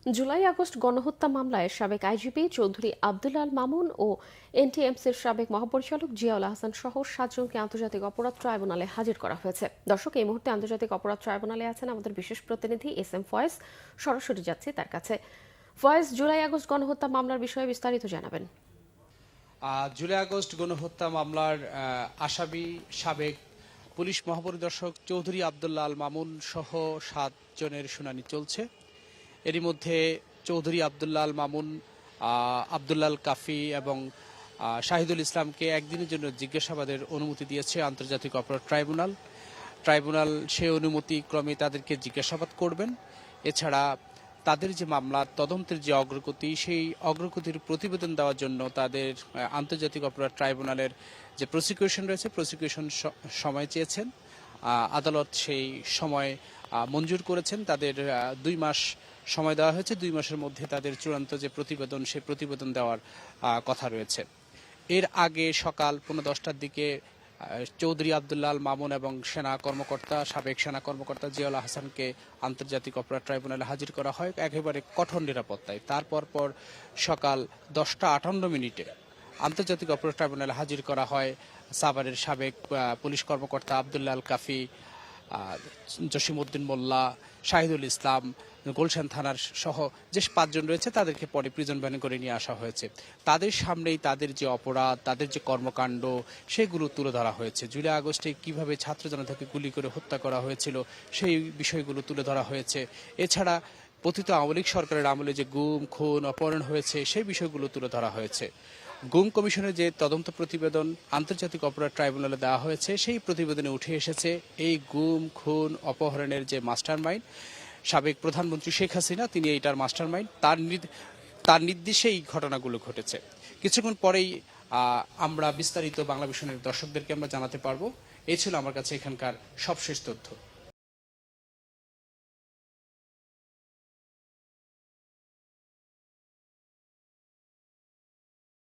July August গণহত্যা মামলায় সাবেক আইজিপি চৌধুরী আব্দুল আল মামুন ও এনটিএমসির সাবেক মহাপরিচালক জিয়াউল আহসান সহ 7 জনকে আন্তর্জাতিক অপরাধ ট্রাইব্যুনালে হাজির করা হয়েছে। দর্শক, এই মুহূর্তে আন্তর্জাতিক অপরাধ ট্রাইব্যুনালে আছেন আমাদের বিশেষ প্রতিনিধি এস ফয়েজ। সরাসরি যাচ্ছি তার কাছে। ফয়েজ, জুলাই আগস্ট গণহত্যা মামলার বিষয়ে বিস্তারিত জানাবেন। জুলাই আগস্ট গণহত্যা মামলার আসামি সাবেক পুলিশ মহাপরিদর্শক চৌধুরী আব্দুল্লাহ আল মামুন সহ 7 জনের শুনানি চলছে। এরই মধ্যে চৌধুরী আব্দুল্লাহ আল মামুন, আব্দুল্লাহ আল কাফি এবং শাহিদুল ইসলামকে একদিনের জন্য জিজ্ঞাসাবাদের অনুমতি দিয়েছে আন্তর্জাতিক অপরাধ ট্রাইব্যুনাল। সেই অনুমতি ক্রমে তাদেরকে জিজ্ঞাসাবাদ করবেন। এছাড়া তাদের যে মামলার তদন্তের যে অগ্রগতি, সেই অগ্রগতির প্রতিবেদন দেওয়ার জন্য তাদের আন্তর্জাতিক অপরাধ ট্রাইব্যুনালের যে প্রসিকিউশন রয়েছে, প্রসিকিউশন সময় চেয়েছেন। আদালত সেই সময় মঞ্জুর করেছেন। তাদের 2 মাস সময় দেওয়া হয়েছে। 2 মাসের মধ্যে তাদের চূড়ান্ত যে প্রতিবেদন, সেই প্রতিবেদন দেওয়ার কথা রয়েছে। এর আগে সকাল 10:15টার দিকে চৌধুরী আব্দুল্লাহ আল মামুন এবং সাবেক সেনা কর্মকর্তা জিয়াউল আহসানকে আন্তর্জাতিক অপরাধ ট্রাইব্যুনালে হাজির করা হয় একেবারে কঠোর নিরাপত্তায়। তারপর সকাল 10:58 আন্তর্জাতিক অপরাধ ট্রাইব্যুনালে হাজির করা হয় সাভারের সাবেক পুলিশ কর্মকর্তা আব্দুল্লাহ আল কাফি, জসিমউদ্দিন মোল্লা, শাহিদুল ইসলাম, গুলশান থানার সহ যে 5 জন রয়েছে তাদেরকে পরে প্রিজন ভ্যানে করে নিয়ে আসা হয়েছে। তাদের সামনেই তাদের যে অপরাধ, তাদের যে কর্মকাণ্ড, সেগুলো তুলে ধরা হয়েছে। জুলাই আগস্টে কিভাবে ছাত্র জনতাকে গুলি করে হত্যা করা হয়েছিল, সেই বিষয়গুলো তুলে ধরা হয়েছে। এছাড়া পতিত আওয়ামী লীগ সরকারের আমলে যে গুম, খুন, অপহরণ হয়েছে, সেই বিষয়গুলো তুলে ধরা হয়েছে। গুম কমিশনের যে তদন্ত প্রতিবেদন আন্তর্জাতিক অপরাধ ট্রাইব্যুনালে দেওয়া হয়েছে, সেই প্রতিবেদনে উঠে এসেছে এই গুম, খুন, অপহরণের যে মাস্টারমাইন্ড সাবেক প্রধানমন্ত্রী শেখ হাসিনা, তিনি এইটার মাস্টারমাইন্ড। তার নির্দেশে এই ঘটনাগুলো ঘটেছে। কিছুক্ষণ পরেই আমরা বিস্তারিত বাংলা ভিশনের দর্শকদেরকে আমরা জানাতে পারবো। এই ছিল আমার কাছে এখানকার সবশেষ তথ্য।